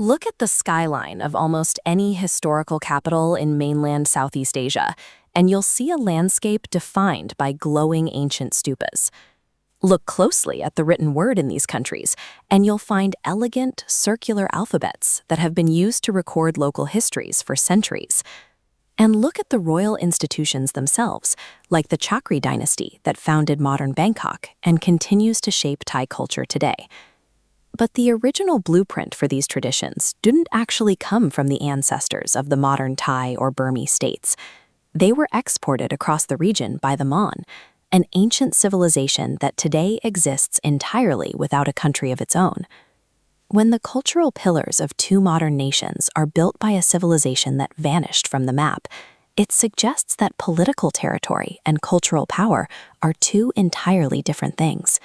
Look at the skyline of almost any historical capital in mainland Southeast Asia, and you'll see a landscape defined by glowing ancient stupas. Look closely at the written word in these countries, and you'll find elegant, circular alphabets that have been used to record local histories for centuries. And look at the royal institutions themselves, like the Chakri dynasty that founded modern Bangkok and continues to shape Thai culture today. But the original blueprint for these traditions didn't actually come from the ancestors of the modern Thai or Burmese states. They were exported across the region by the Mon, an ancient civilization that today exists entirely without a country of its own. When the cultural pillars of two modern nations are built by a civilization that vanished from the map, it suggests that political territory and cultural power are two entirely different things.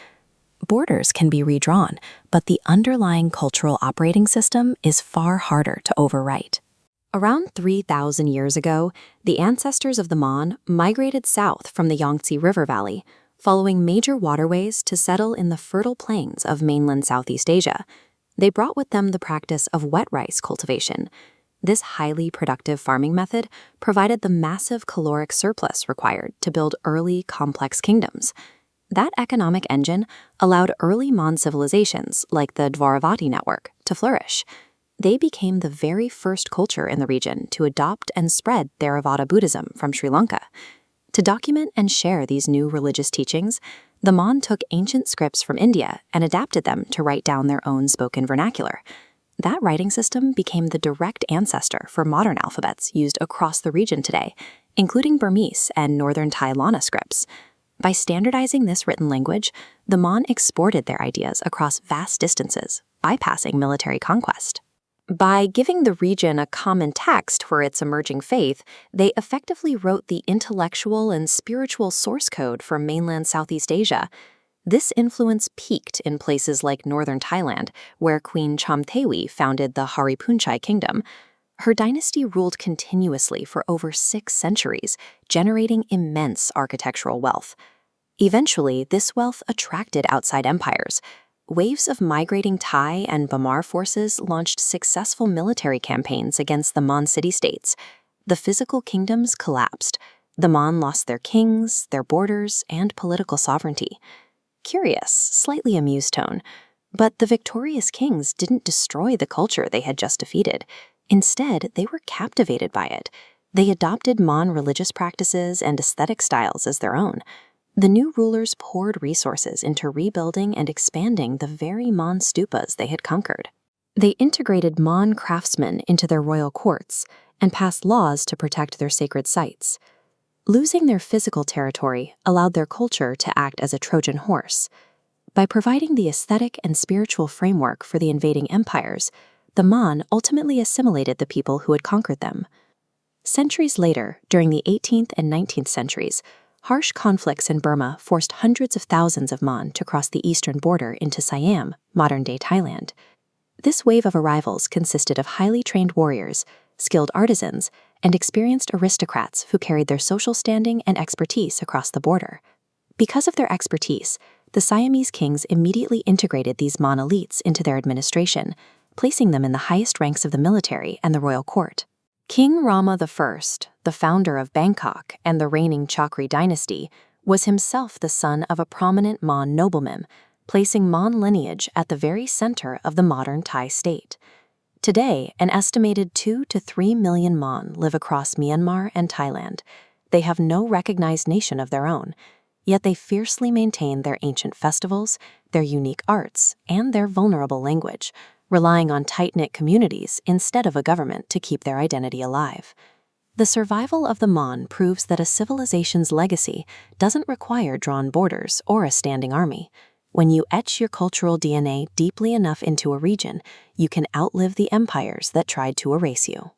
Borders can be redrawn, but the underlying cultural operating system is far harder to overwrite. Around 3,000 years ago, the ancestors of the Mon migrated south from the Yangtze River Valley, following major waterways to settle in the fertile plains of mainland Southeast Asia. They brought with them the practice of wet rice cultivation. This highly productive farming method provided the massive caloric surplus required to build early, complex kingdoms. That economic engine allowed early Mon civilizations, like the Dvaravati network, to flourish. They became the very first culture in the region to adopt and spread Theravada Buddhism from Sri Lanka. To document and share these new religious teachings, the Mon took ancient scripts from India and adapted them to write down their own spoken vernacular. That writing system became the direct ancestor for modern alphabets used across the region today, including Burmese and Northern Thai Lana scripts. By standardizing this written language, the Mon exported their ideas across vast distances, bypassing military conquest. By giving the region a common text for its emerging faith, they effectively wrote the intellectual and spiritual source code for mainland Southeast Asia. This influence peaked in places like northern Thailand, where Queen Chamthewi founded the Haripunchai kingdom. Her dynasty ruled continuously for over 6 centuries, generating immense architectural wealth. Eventually, this wealth attracted outside empires. Waves of migrating Thai and Bamar forces launched successful military campaigns against the Mon city-states. The physical kingdoms collapsed. The Mon lost their kings, their borders, and political sovereignty. Curious, slightly amused tone. But the victorious kings didn't destroy the culture they had just defeated. Instead, they were captivated by it. They adopted Mon religious practices and aesthetic styles as their own. The new rulers poured resources into rebuilding and expanding the very Mon stupas they had conquered. They integrated Mon craftsmen into their royal courts and passed laws to protect their sacred sites. Losing their physical territory allowed their culture to act as a Trojan horse. By providing the aesthetic and spiritual framework for the invading empires, the Mon ultimately assimilated the people who had conquered them. Centuries later, during the 18th and 19th centuries, harsh conflicts in Burma forced hundreds of thousands of Mon to cross the eastern border into Siam, modern-day Thailand. This wave of arrivals consisted of highly trained warriors, skilled artisans, and experienced aristocrats who carried their social standing and expertise across the border. Because of their expertise, the Siamese kings immediately integrated these Mon elites into their administration, placing them in the highest ranks of the military and the royal court. King Rama I, the founder of Bangkok and the reigning Chakri dynasty, was himself the son of a prominent Mon nobleman, placing Mon lineage at the very center of the modern Thai state. Today, an estimated 2 to 3 million Mon live across Myanmar and Thailand. They have no recognized nation of their own, yet they fiercely maintain their ancient festivals, their unique arts, and their vulnerable language, relying on tight-knit communities instead of a government to keep their identity alive. The survival of the Mon proves that a civilization's legacy doesn't require drawn borders or a standing army. When you etch your cultural DNA deeply enough into a region, you can outlive the empires that tried to erase you.